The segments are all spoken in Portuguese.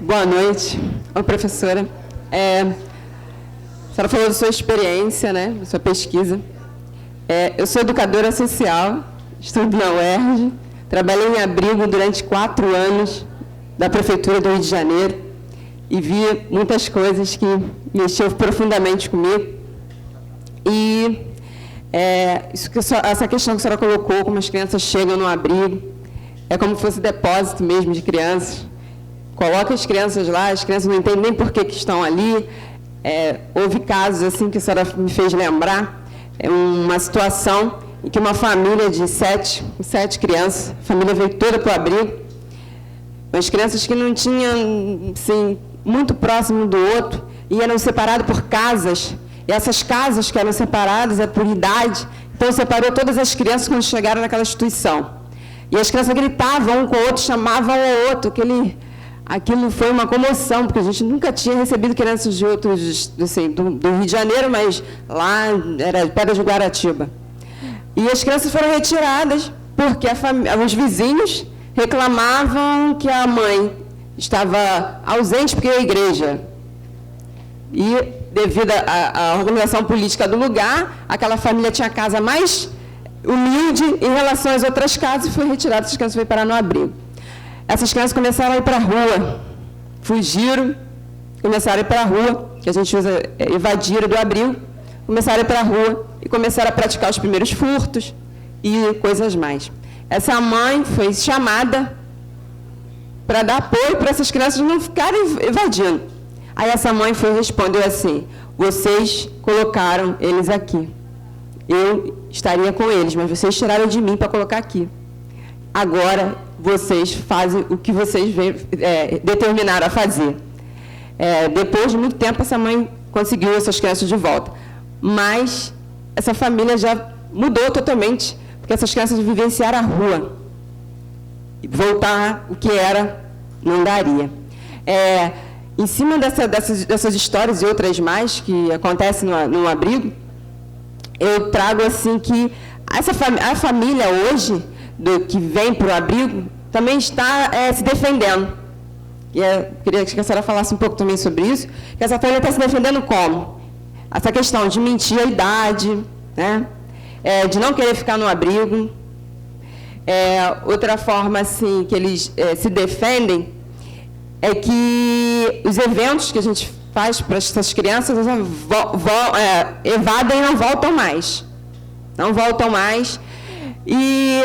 Boa noite. Oi, professora. A senhora falou da sua experiência, né, da sua pesquisa. Eu sou educadora social, estudo na UERJ, trabalhei em abrigo durante 4 anos da Prefeitura do Rio de Janeiro e vi muitas coisas que mexeu profundamente comigo. E essa questão que a senhora colocou, como as crianças chegam no abrigo, é como se fosse depósito mesmo de crianças. Coloca as crianças lá, as crianças não entendem nem por que estão ali. Houve casos assim que a senhora me fez lembrar, uma situação em que uma família de 7 crianças, a família veio toda para o abrigo, as crianças que não tinham, assim, muito próximo do outro, e eram separadas por casas, e essas casas que eram separadas por idade, então separou todas as crianças quando chegaram naquela instituição. E as crianças gritavam um com o outro, chamavam o outro, aquilo foi uma comoção, porque a gente nunca tinha recebido crianças de outros, assim, do Rio de Janeiro, mas lá era Pedra de Guaratiba. E as crianças foram retiradas porque os vizinhos reclamavam que a mãe estava ausente porque ia à igreja. E, devido à organização política do lugar, aquela família tinha a casa mais humilde em relação às outras casas e foi retirada, essas crianças foram parar no abrigo. Essas crianças começaram a ir para a rua, fugiram, começaram a ir para a rua, que a gente usa evadiram do abrigo, começaram a ir para a rua e começaram a praticar os primeiros furtos e coisas mais. Essa mãe foi chamada para dar apoio para essas crianças não ficarem evadindo. Aí essa mãe respondeu assim: vocês colocaram eles aqui. Eu estaria com eles, mas vocês tiraram de mim para colocar aqui. Agora, vocês fazem o que vocês determinaram a fazer. Depois de muito tempo, essa mãe conseguiu essas crianças de volta. Mas essa família já mudou totalmente, porque essas crianças vivenciaram a rua. E voltar o que era, não daria. Em cima dessas histórias e outras mais que acontecem no abrigo, eu trago assim que a família hoje, que vem para o abrigo, também está se defendendo. E queria que a senhora falasse um pouco também sobre isso, que essa família está se defendendo como? Essa questão de mentir a idade, né? De não querer ficar no abrigo. Outra forma assim, que eles se defendem é que os eventos que a gente faz para essas crianças evadem e não voltam mais. Não voltam mais. E,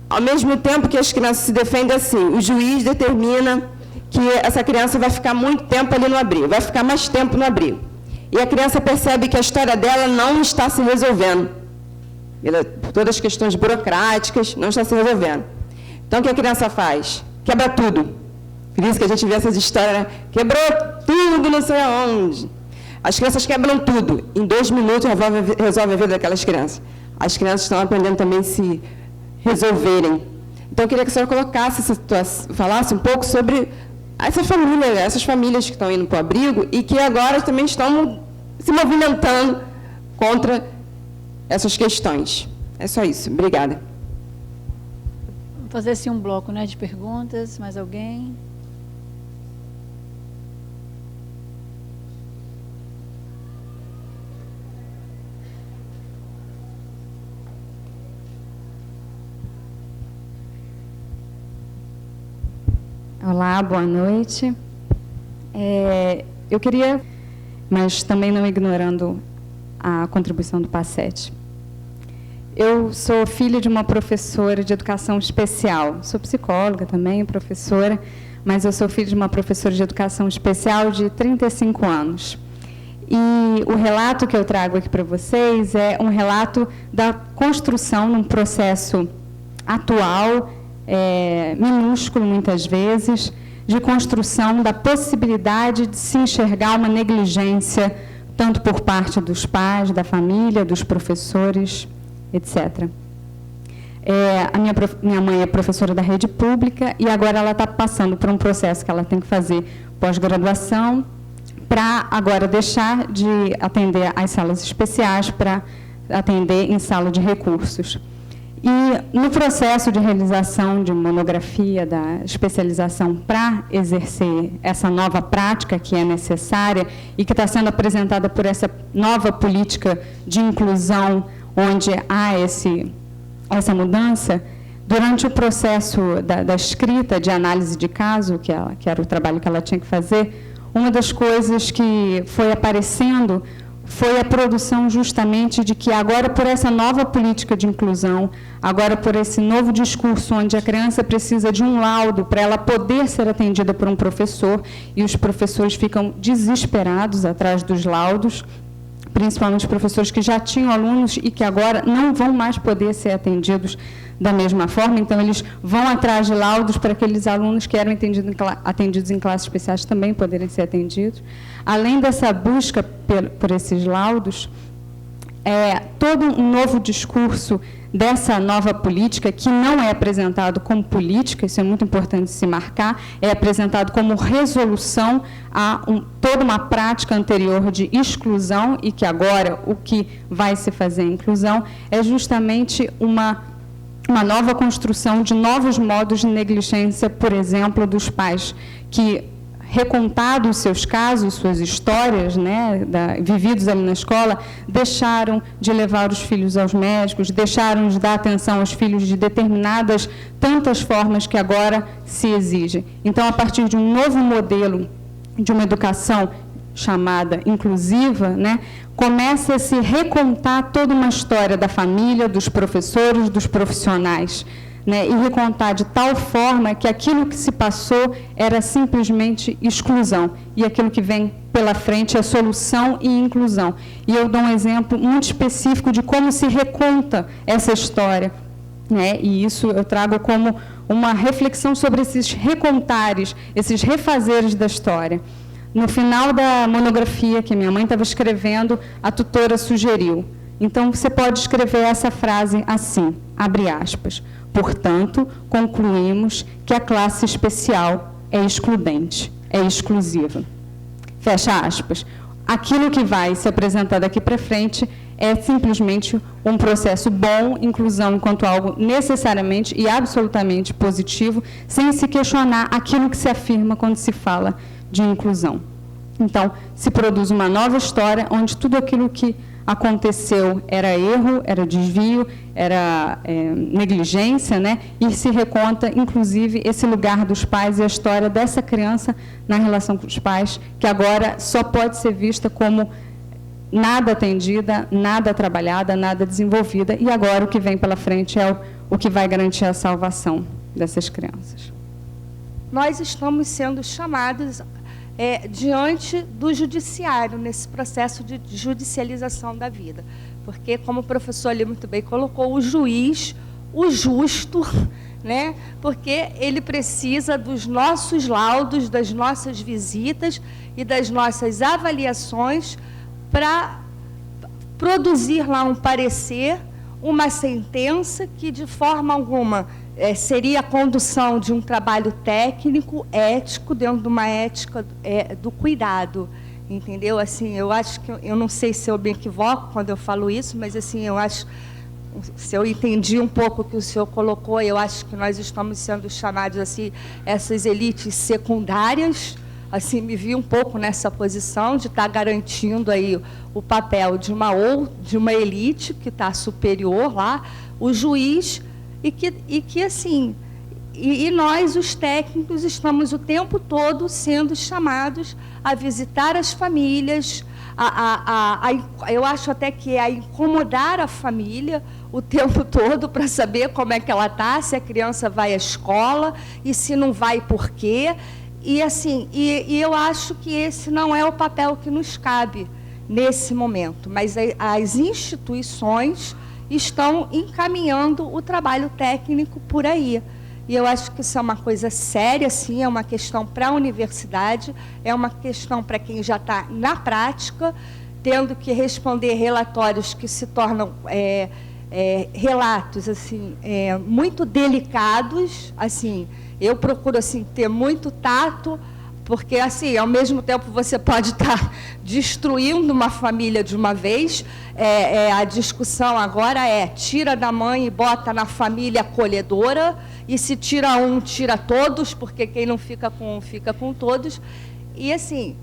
ao mesmo tempo que as crianças se defendem assim, o juiz determina que essa criança vai ficar muito tempo ali no abrigo, vai ficar mais tempo no abrigo. E a criança percebe que a história dela não está se resolvendo. Por todas as questões burocráticas, não está se resolvendo. Então, o que a criança faz? Quebra tudo. Por isso que a gente vê essas histórias, né? Quebrou tudo, não sei aonde. As crianças quebram tudo. Em 2 minutos resolve a vida daquelas crianças. As crianças estão aprendendo também a se resolverem. Então, eu queria que a senhora colocasse essa situação, falasse um pouco sobre essas famílias que estão indo para o abrigo e que agora também estão se movimentando contra essas questões. É só isso. Obrigada. Vamos fazer assim um bloco, né, de perguntas. Mais alguém? Olá, boa noite. Eu queria, mas também não ignorando a contribuição do PACET. Eu sou filha de uma professora de educação especial. Sou psicóloga também, professora, mas eu sou filha de uma professora de educação especial de 35 anos. E o relato que eu trago aqui para vocês é um relato da construção num processo atual, minúsculo muitas vezes, de construção da possibilidade de se enxergar uma negligência, tanto por parte dos pais, da família, dos professores, etc. Minha mãe é professora da rede pública e agora ela está passando por um processo que ela tem que fazer pós-graduação para agora deixar de atender às salas especiais para atender em sala de recursos. E no processo de realização de monografia da especialização para exercer essa nova prática que é necessária e que está sendo apresentada por essa nova política de inclusão, onde há essa mudança, durante o processo da escrita de análise de caso, que era o trabalho que ela tinha que fazer, uma das coisas que foi aparecendo foi a produção justamente de que agora, por essa nova política de inclusão, agora por esse novo discurso onde a criança precisa de um laudo para ela poder ser atendida por um professor, e os professores ficam desesperados atrás dos laudos, principalmente os professores que já tinham alunos e que agora não vão mais poder ser atendidos da mesma forma, então eles vão atrás de laudos para aqueles alunos que eram atendidos em classes especiais também poderem ser atendidos. Além dessa busca por esses laudos, todo um novo discurso dessa nova política, que não é apresentado como política, isso é muito importante se marcar, é apresentado como resolução a toda uma prática anterior de exclusão, e que agora o que vai se fazer em inclusão é justamente uma nova construção de novos modos de negligência, por exemplo, dos pais, que, recontados seus casos, suas histórias, vividos ali na escola, deixaram de levar os filhos aos médicos, deixaram de dar atenção aos filhos de determinadas tantas formas que agora se exigem. Então, a partir de um novo modelo de uma educação chamada inclusiva, começa a se recontar toda uma história da família, dos professores, dos profissionais, e recontar de tal forma que aquilo que se passou era simplesmente exclusão, e aquilo que vem pela frente é solução e inclusão. E eu dou um exemplo muito específico de como se reconta essa história, e isso eu trago como uma reflexão sobre esses recontares, esses refazeres da história. No final da monografia que minha mãe estava escrevendo, a tutora sugeriu: então você pode escrever essa frase assim, abre aspas, portanto, concluímos que a classe especial é excludente, é exclusiva. Fecha aspas. Aquilo que vai se apresentar daqui para frente é simplesmente um processo bom, inclusão enquanto algo necessariamente e absolutamente positivo, sem se questionar aquilo que se afirma quando se fala de inclusão. Então, se produz uma nova história onde tudo aquilo que aconteceu era erro, era desvio, era negligência, e se reconta, inclusive, esse lugar dos pais e a história dessa criança na relação com os pais, que agora só pode ser vista como nada atendida, nada trabalhada, nada desenvolvida, e agora o que vem pela frente é o que vai garantir a salvação dessas crianças. Nós estamos sendo chamados diante do judiciário, nesse processo de judicialização da vida. Porque, como o professor ali muito bem colocou, o juiz, o justo, porque ele precisa dos nossos laudos, das nossas visitas e das nossas avaliações para produzir lá um parecer, uma sentença que, de forma alguma, seria a condução de um trabalho técnico, ético, dentro de uma ética do cuidado, entendeu? Assim, eu acho que, eu não sei se eu me equivoco quando eu falo isso, mas assim, eu acho, se eu entendi um pouco o que o senhor colocou, eu acho que nós estamos sendo chamados, assim, essas elites secundárias, assim, me vi um pouco nessa posição de estar garantindo aí o papel de uma elite que está superior lá, o juiz, e que assim, e nós, os técnicos, estamos o tempo todo sendo chamados a visitar as famílias, eu acho até que a incomodar a família o tempo todo para saber como é que ela está, se a criança vai à escola, e se não vai, por quê. E, assim, e eu acho que esse não é o papel que nos cabe nesse momento, mas as instituições estão encaminhando o trabalho técnico por aí. E eu acho que isso é uma coisa séria, sim, é uma questão para a universidade, é uma questão para quem já está na prática, tendo que responder relatórios que se tornam relatos assim, muito delicados. Assim, eu procuro assim, ter muito tato Porque, assim, ao mesmo tempo você pode estar destruindo uma família de uma vez. A discussão agora é tira da mãe e bota na família acolhedora, e se tira um, tira todos, porque quem não fica com um, fica com todos. E, assim,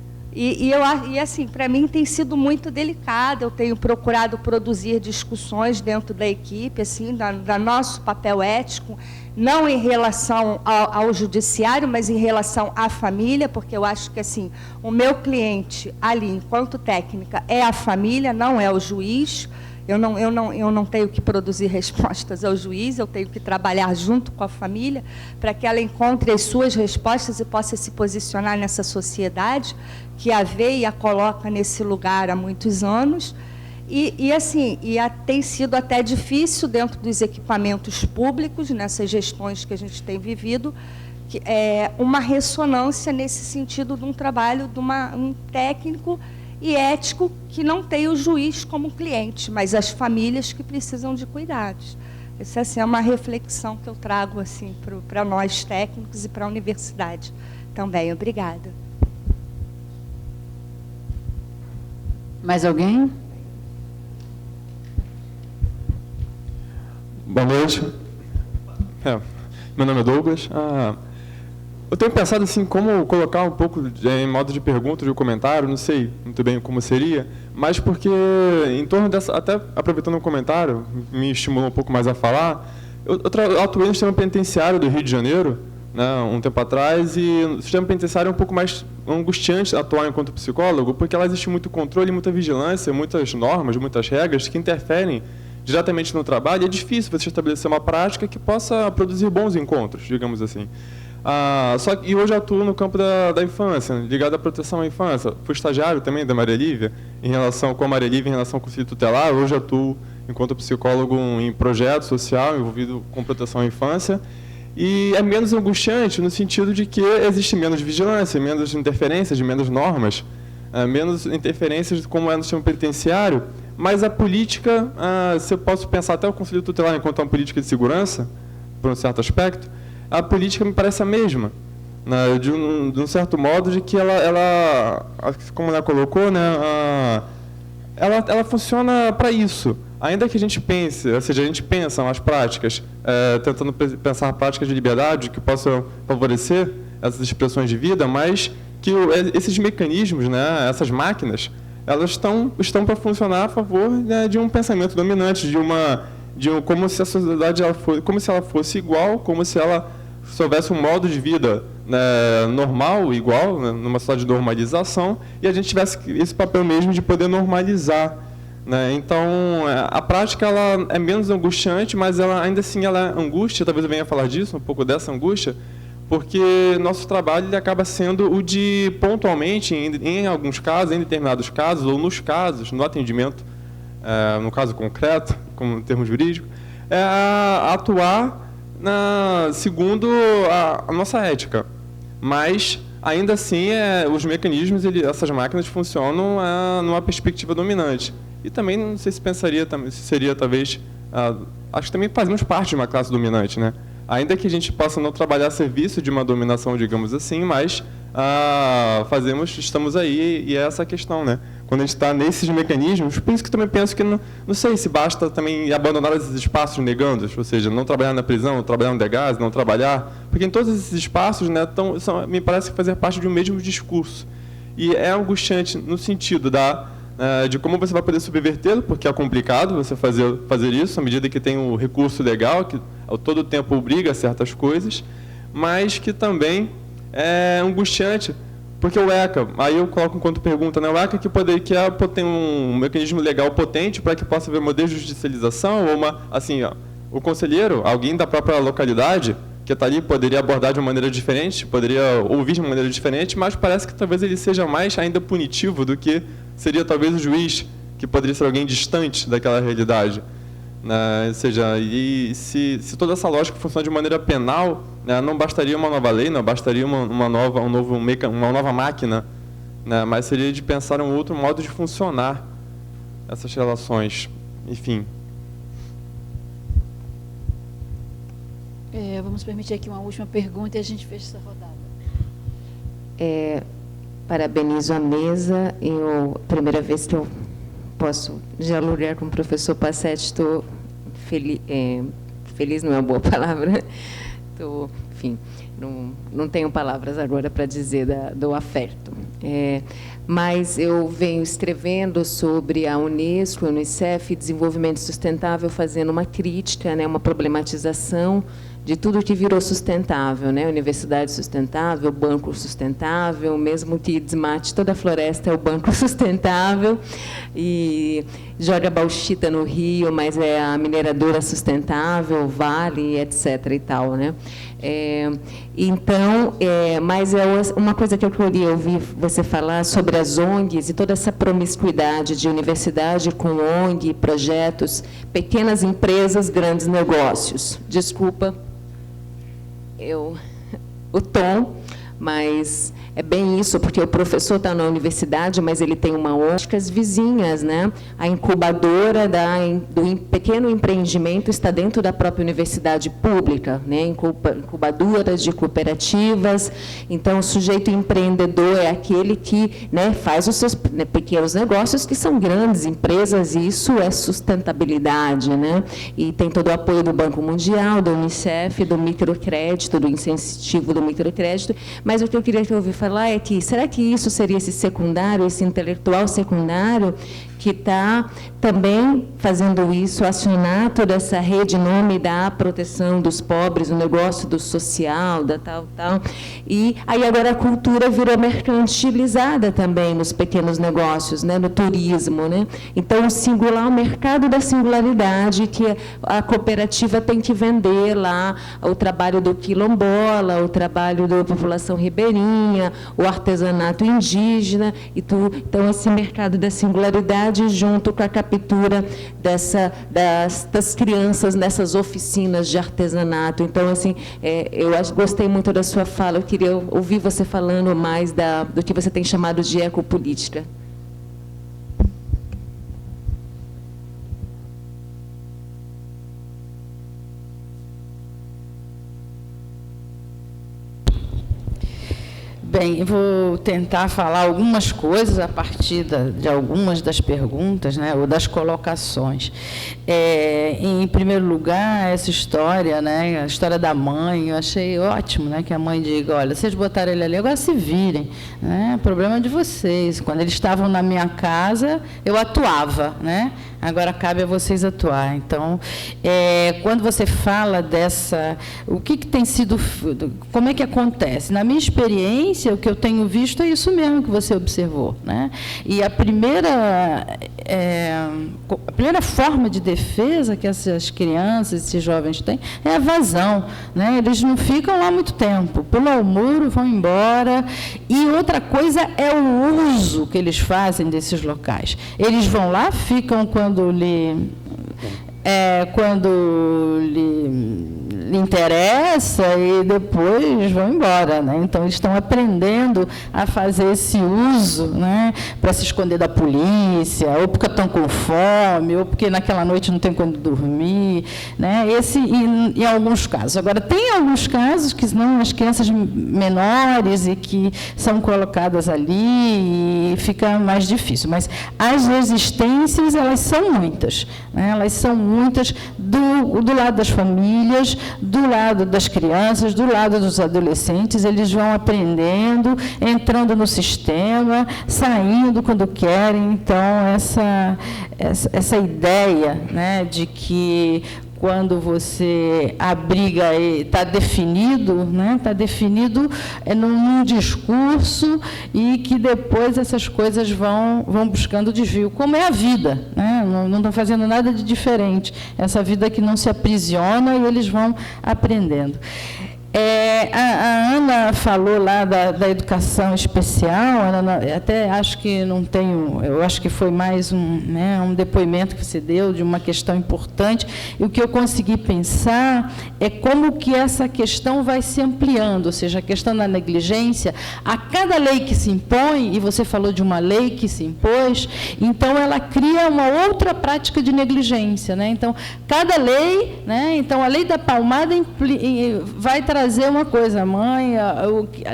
assim, para mim tem sido muito delicado. Eu tenho procurado produzir discussões dentro da equipe, assim, da nosso papel ético, não em relação ao judiciário, mas em relação à família, porque eu acho que, assim, o meu cliente ali, enquanto técnica, é a família, não é o juiz. Eu não tenho que produzir respostas ao juiz, eu tenho que trabalhar junto com a família para que ela encontre as suas respostas e possa se posicionar nessa sociedade que a vê e a coloca nesse lugar há muitos anos. Assim, tem sido até difícil dentro dos equipamentos públicos, nessas gestões que a gente tem vivido, uma ressonância nesse sentido de um trabalho de um técnico e ético que não tem o juiz como cliente, mas as famílias que precisam de cuidados. Essa, assim, é uma reflexão que eu trago, assim, para nós técnicos e para a universidade também. Obrigada. Mais alguém? Boa noite. Meu nome é Douglas. Eu tenho pensado assim como colocar um pouco em modo de pergunta, de comentário, não sei muito bem como seria, mas porque em torno dessa, até aproveitando um comentário, me estimulou um pouco mais a falar. Eu atuei no sistema penitenciário do Rio de Janeiro, né, um tempo atrás, e o sistema penitenciário é um pouco mais angustiante atuar enquanto psicólogo, porque lá existe muito controle, muita vigilância, muitas normas, muitas regras que interferem diretamente no trabalho. E é difícil você estabelecer uma prática que possa produzir bons encontros, digamos assim. E hoje eu atuo no campo da infância, ligado à proteção à infância. Fui estagiário também da Maria Lívia, com a Maria Lívia em relação ao conselho tutelar. Hoje eu atuo enquanto psicólogo em projeto social envolvido com proteção à infância. E é menos angustiante no sentido de que existe menos vigilância, menos interferências, menos normas, menos interferências como é no sistema penitenciário. Mas a política, se eu posso pensar até o conselho tutelar enquanto uma política de segurança, por um certo aspecto, a política me parece a mesma, né, de um certo modo, de que ela como ela colocou, né, ela funciona para isso. Ainda que a gente pense, ou seja, a gente pensa nas práticas, tentando pensar práticas de liberdade que possam favorecer essas expressões de vida, mas que esses mecanismos, né, essas máquinas, elas estão para funcionar a favor, né, de um pensamento dominante, como se a sociedade como se ela fosse igual, como se houvesse um modo de vida, né, normal, igual, né, numa sociedade de normalização, e a gente tivesse esse papel mesmo de poder normalizar, né? Então, a prática ela é menos angustiante, mas ainda assim ela é angústia. Talvez eu venha falar disso, um pouco dessa angústia, porque nosso trabalho ele acaba sendo o de, pontualmente, em alguns casos, em determinados casos, ou nos casos, no atendimento, no caso concreto, como no termo jurídico, atuar segundo a nossa ética. Mas, ainda assim, os mecanismos, essas máquinas funcionam numa perspectiva dominante. E também, não sei se seria talvez... acho que também fazemos parte de uma classe dominante, né? Ainda que a gente possa não trabalhar a serviço de uma dominação, digamos assim, mas estamos aí, e é essa a questão, né? Quando a gente está nesses mecanismos, por isso que também penso que não sei se basta também abandonar esses espaços negandos, ou seja, não trabalhar na prisão, não trabalhar no degás, não trabalhar, porque em todos esses espaços, né, me parece fazer parte de um mesmo discurso. E é angustiante no sentido de como você vai poder subvertê-lo, porque é complicado você fazer isso, à medida que tem o recurso legal, que a todo tempo obriga a certas coisas, mas que também é angustiante, porque o ECA, aí eu coloco enquanto pergunta, né, o ECA tem um mecanismo legal potente para que possa haver uma desjudicialização, ou o conselheiro, alguém da própria localidade, que está ali, poderia abordar de uma maneira diferente, poderia ouvir de uma maneira diferente, mas parece que talvez ele seja mais ainda punitivo do que seria talvez o juiz, que poderia ser alguém distante daquela realidade. Né? Ou seja, e se toda essa lógica funciona de maneira penal, né, não bastaria uma nova lei, não bastaria uma nova máquina, né, mas seria de pensar um outro modo de funcionar essas relações. Enfim. Vamos permitir aqui uma última pergunta e a gente fecha essa rodada. Parabenizo a mesa. Primeira vez que eu posso dialogar com o professor Passetti, estou feliz, não é uma boa palavra. Enfim, não tenho palavras agora para dizer do afeto. Mas eu venho escrevendo sobre a Unesco, a Unicef, desenvolvimento sustentável, fazendo uma crítica, né, uma problematização de tudo que virou sustentável, né? Universidade sustentável, banco sustentável, mesmo que desmate toda a floresta é o banco sustentável, e joga bauxita no rio, mas é a mineradora sustentável, Vale, etc. e tal, né? Mas uma coisa que eu queria ouvir você falar sobre as ONGs e toda essa promiscuidade de universidade com ONG, projetos, pequenas empresas, grandes negócios. Desculpa o tom, mas é bem isso, porque o professor está na universidade, mas ele tem uma óticas vizinhas, né? A incubadora do pequeno empreendimento está dentro da própria universidade pública, né? Incubadoras de cooperativas. Então, o sujeito empreendedor é aquele que, né, faz os seus pequenos negócios, que são grandes empresas, e isso é sustentabilidade, né? E tem todo o apoio do Banco Mundial, do Unicef, do microcrédito, do incentivo do microcrédito. Mas o que eu queria ouvir falar é que, será que isso seria esse secundário, esse intelectual secundário, que está também fazendo isso, acionar toda essa rede em nome da proteção dos pobres, o negócio do social, da tal. E aí agora a cultura virou mercantilizada também nos pequenos negócios, né, no turismo, né? Então, o mercado da singularidade, que a cooperativa tem que vender lá o trabalho do quilombola, o trabalho da população ribeirinha, o artesanato indígena, e tudo. Então, esse mercado da singularidade, junto com a captura das crianças nessas oficinas de artesanato. Então, assim, eu gostei muito da sua fala, eu queria ouvir você falando mais do que você tem chamado de ecopolítica. Bem, eu vou tentar falar algumas coisas a partir de algumas das perguntas, né, ou das colocações. Em primeiro lugar, essa história, né, a história da mãe, eu achei ótimo, né, que a mãe diga, olha, vocês botaram ele ali, agora se virem, né, problema de vocês. Quando eles estavam na minha casa, eu atuava, né, agora cabe a vocês atuar. Então, quando você fala o que tem sido, como é que acontece? Na minha experiência, o que eu tenho visto é isso mesmo que você observou, né? E a primeira forma de defesa que essas crianças, esses jovens têm, é a vazão, né? Eles não ficam lá muito tempo, pulam o muro, vão embora. E outra coisa é o uso que eles fazem desses locais. Eles vão lá, ficam quando lhe interessa, e depois vão embora, né? Então, eles estão aprendendo a fazer esse uso, né, para se esconder da polícia, ou porque estão com fome, ou porque naquela noite não tem quando dormir, né? Em alguns casos. Agora, tem alguns casos que são as crianças menores e que são colocadas ali e fica mais difícil. Mas as resistências, elas são muitas, né? Elas são muitas do lado das famílias, do lado das crianças, do lado dos adolescentes. Eles vão aprendendo, entrando no sistema, saindo quando querem. Então, essa ideia, né, de que quando você abriga, está definido, né? Está definido num discurso, e que depois essas coisas vão buscando desvio, como é a vida, né? Não estão fazendo nada de diferente. Essa vida que não se aprisiona, e eles vão aprendendo. A Ana falou lá da educação especial. Até acho que não tenho, eu acho que foi mais um depoimento que você deu de uma questão importante, e o que eu consegui pensar é como que essa questão vai se ampliando, ou seja, a questão da negligência, a cada lei que se impõe, e você falou de uma lei que se impôs, então ela cria uma outra prática de negligência, né? Então, cada lei, né? Então, a lei da palmada vai trazer trazer uma coisa, a mãe,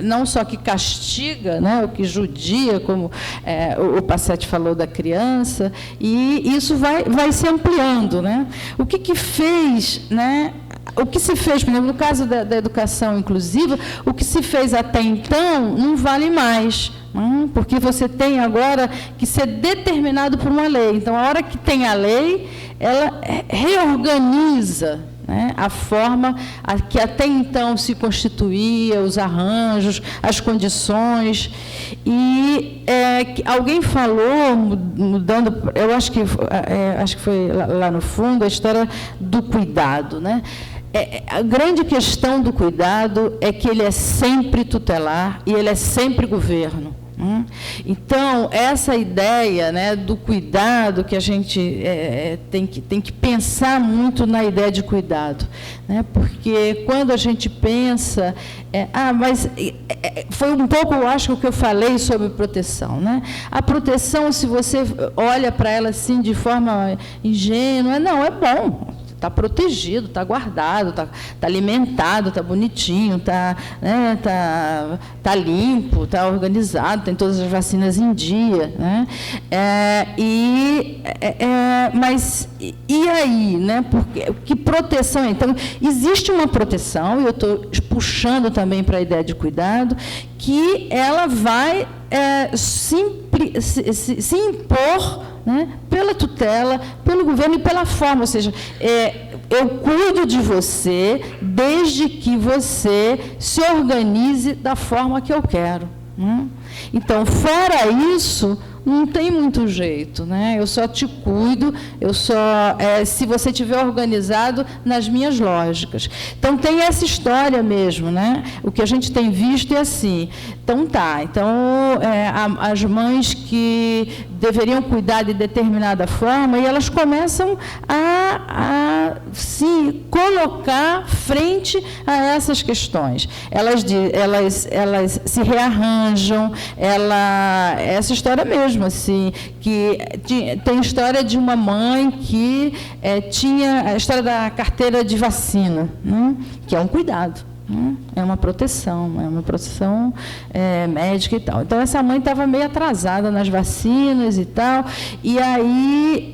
não só que castiga, né, o que judia, como o Passetti falou da criança, e isso vai se ampliando, né? O que fez, né? O que se fez, por exemplo, no caso da educação inclusiva, o que se fez até então não vale mais, porque você tem agora que ser determinado por uma lei. Então, a hora que tem a lei, ela reorganiza, né, a forma que até então se constituía, os arranjos, as condições. E alguém falou, mudando, eu acho que foi lá no fundo, a história do cuidado, né? A grande questão do cuidado é que ele é sempre tutelar e ele é sempre governo. Então, essa ideia, né, do cuidado, que a gente tem que pensar muito na ideia de cuidado, né, porque quando a gente pensa... mas foi um pouco, eu acho, o que eu falei sobre proteção, né? A proteção, se você olha para ela assim de forma ingênua, não, é bom. Está protegido, está guardado, está alimentado, está bonitinho, está limpo, está organizado, tem todas as vacinas em dia, né? Mas e aí, né? Porque, que proteção? Então, existe uma proteção, e eu estou puxando também para a ideia de cuidado, que ela vai se impor, né, pela tutela, pelo governo e pela forma, ou seja, eu cuido de você desde que você se organize da forma que eu quero. Né? Então, fora isso, não tem muito jeito, né? Eu só te cuido, se você estiver organizado nas minhas lógicas. Então, tem essa história mesmo, né? O que a gente tem visto é assim. Então, as mães que deveriam cuidar de determinada forma, e elas começam a se colocar frente a essas questões. Elas se rearranjam, essa história mesmo, assim, que tem história de uma mãe que tinha a história da carteira de vacina, né, que é um cuidado. É uma proteção médica e tal. Então, essa mãe estava meio atrasada nas vacinas e tal, e aí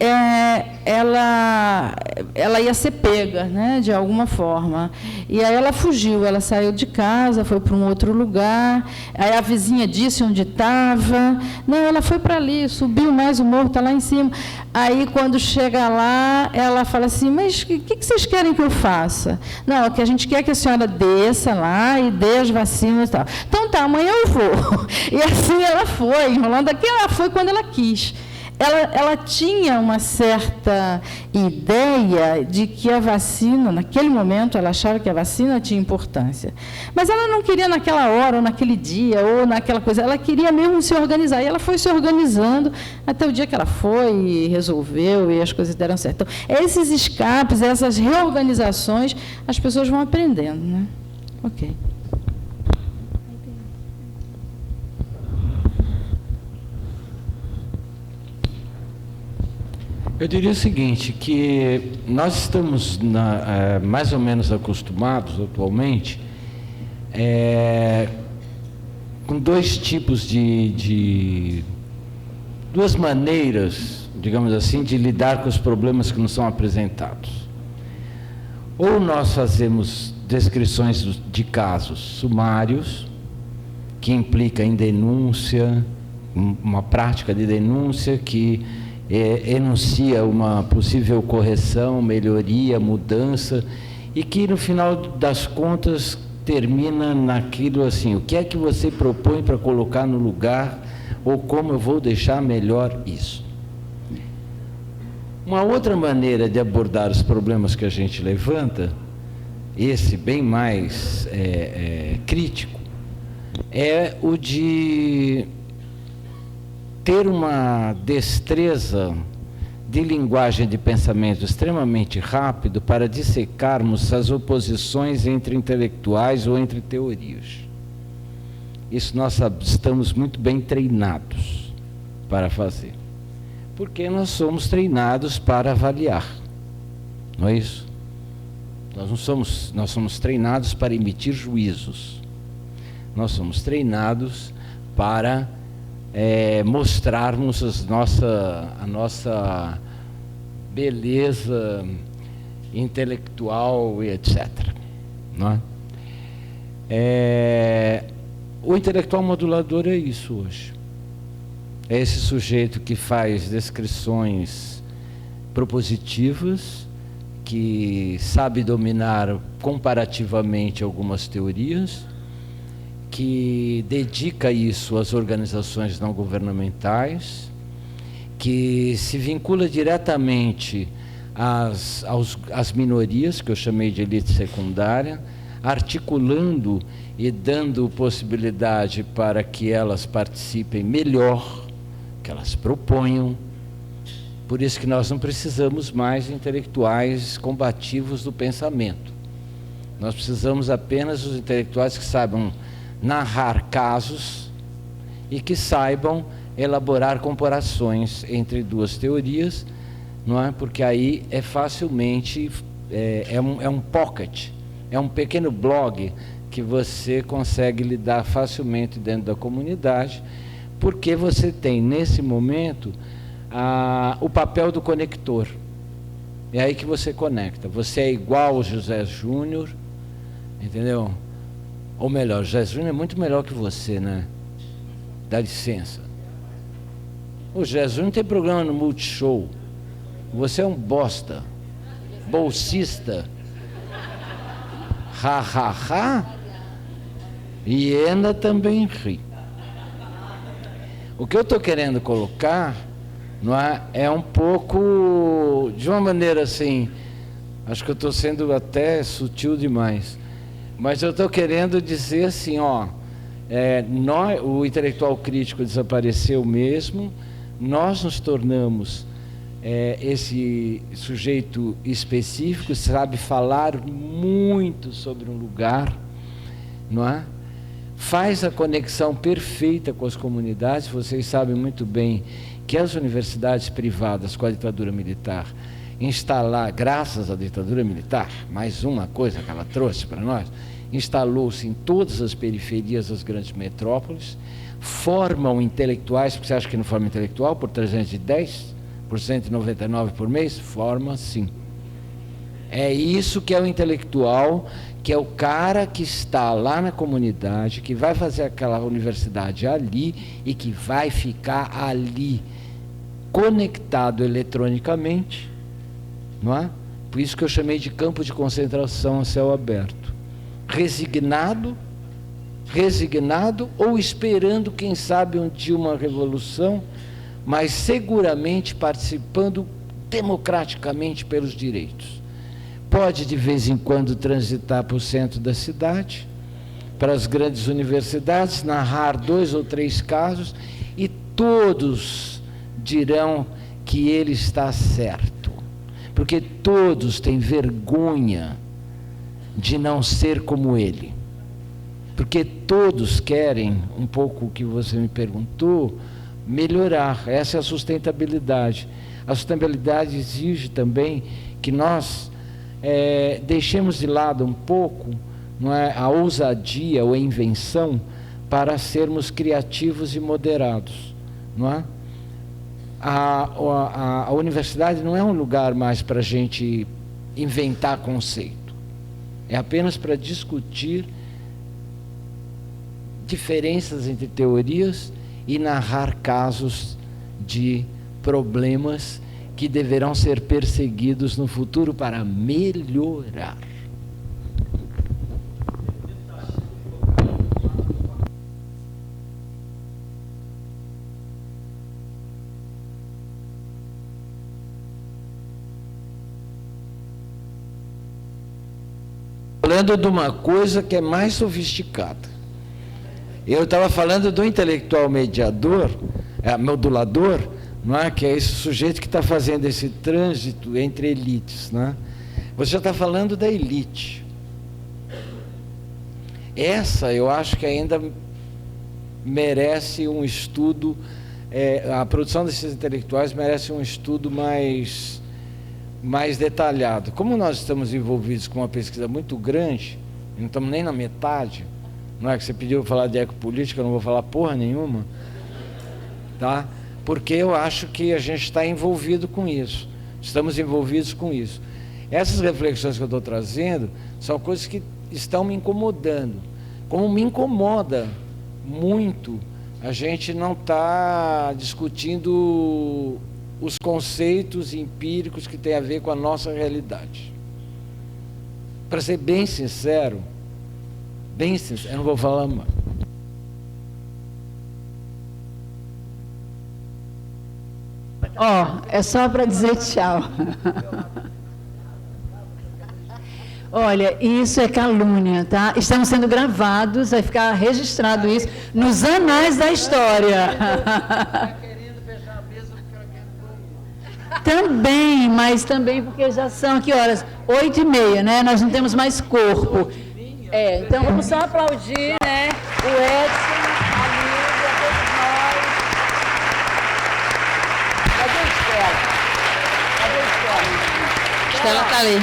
ela ia ser pega, né, de alguma forma. E aí ela fugiu, ela saiu de casa, foi para um outro lugar, aí a vizinha disse onde estava, não, ela foi para ali, subiu mais o morro, está lá em cima. Aí, quando chega lá, ela fala assim, mas o que vocês querem que eu faça? Não, que a gente quer que a senhora desça lá e dê as vacinas e tal. Então, tá, amanhã eu vou. E assim ela foi, enrolando aqui, ela foi quando ela quis. Ela tinha uma certa ideia de que a vacina, naquele momento, ela achava que a vacina tinha importância. Mas ela não queria naquela hora, ou naquele dia, ou naquela coisa. Ela queria mesmo se organizar. E ela foi se organizando até o dia que ela foi e resolveu, e as coisas deram certo. Então, esses escapes, essas reorganizações, as pessoas vão aprendendo, né? Ok. Eu diria o seguinte, que nós estamos mais ou menos acostumados atualmente com dois tipos duas maneiras, digamos assim, de lidar com os problemas que nos são apresentados. Ou nós fazemos descrições de casos sumários, que implica em denúncia, uma prática de denúncia que enuncia uma possível correção, melhoria, mudança, e que no final das contas termina naquilo assim, o que é que você propõe para colocar no lugar, ou como eu vou deixar melhor isso. Uma outra maneira de abordar os problemas que a gente levanta, esse bem mais crítico, é o de ter uma destreza de linguagem de pensamento extremamente rápido para dissecarmos as oposições entre intelectuais ou entre teorias. Isso nós estamos muito bem treinados para fazer, porque nós somos treinados para avaliar, não é isso? Nós somos treinados para emitir juízos. Nós somos treinados para mostrarmos a nossa beleza intelectual e etc. Não é? O intelectual modulador é isso hoje. É esse sujeito que faz descrições propositivas, que sabe dominar comparativamente algumas teorias, que dedica isso às organizações não governamentais, que se vincula diretamente às minorias, que eu chamei de elite secundária, articulando e dando possibilidade para que elas participem melhor, que elas proponham. Por isso que nós não precisamos mais de intelectuais combativos do pensamento. Nós precisamos apenas dos intelectuais que saibam narrar casos e que saibam elaborar comparações entre duas teorias, não é? Porque aí é facilmente, é um pocket, é um pequeno blog que você consegue lidar facilmente dentro da comunidade, porque você tem, nesse momento, o papel do conector. É aí que você conecta. Você é igual ao José Júnior, entendeu? Ou melhor, José Júnior é muito melhor que você, né? Dá licença. O José Júnior tem programa no Multishow. Você é um bosta, bolsista, ha, ha, ha, e ainda também ri. O que eu estou querendo colocar, não é um pouco, de uma maneira assim, acho que eu estou sendo até sutil demais, mas eu estou querendo dizer assim, o intelectual crítico desapareceu mesmo, nós nos tornamos esse sujeito específico, sabe falar muito sobre um lugar, não é? Faz a conexão perfeita com as comunidades. Vocês sabem muito bem que as universidades privadas com a ditadura militar graças à ditadura militar, mais uma coisa que ela trouxe para nós, instalou-se em todas as periferias das grandes metrópoles, formam intelectuais, porque você acha que não forma intelectual por 310, por 199 por mês? Forma sim. É isso que é o intelectual, que é o cara que está lá na comunidade, que vai fazer aquela universidade ali e que vai ficar ali, conectado eletronicamente, não é? Por isso que eu chamei de campo de concentração a céu aberto. Resignado ou esperando, quem sabe, um dia uma revolução, mas seguramente participando democraticamente pelos direitos. Pode de vez em quando transitar para o centro da cidade, para as grandes universidades, narrar 2 ou 3 casos e todos dirão que ele está certo, porque todos têm vergonha de não ser como ele, porque todos querem, um pouco o que você me perguntou, melhorar. Essa é a sustentabilidade. A sustentabilidade exige também que nós deixemos de lado um pouco, não é, a ousadia ou a invenção para sermos criativos e moderados, não é? A universidade não é um lugar mais para a gente inventar conceito, é apenas para discutir diferenças entre teorias e narrar casos de problemas que deverão ser perseguidos no futuro para melhorar. Falando de uma coisa que é mais sofisticada. Eu estava falando do intelectual modulador, não é? Que é esse sujeito que está fazendo esse trânsito entre elites, né? Você já está falando da elite. Essa eu acho que ainda merece um estudo, a produção desses intelectuais merece um estudo mais mais detalhado. Como nós estamos envolvidos com uma pesquisa muito grande, não estamos nem na metade, não é que você pediu para falar de ecopolítica, eu não vou falar porra nenhuma, tá? Porque eu acho que a gente está envolvido com isso, estamos envolvidos com isso. Essas reflexões que eu estou trazendo são coisas que estão me incomodando. Como me incomoda muito a gente não está discutindo os conceitos empíricos que têm a ver com a nossa realidade. Para ser bem sincero, eu não vou falar mais. Ó, é só para dizer tchau. Olha, isso é calúnia, tá? Estamos sendo gravados, vai ficar registrado isso nos anais da história. Também, mas também porque já são, que horas? 8h30, né? Nós não temos mais corpo. Então vamos só aplaudir, né? O Edson, a Lívia, todos nós. Cadê a Estela? Cadê a Estela? Estela está ali.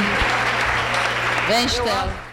Vem, Estela.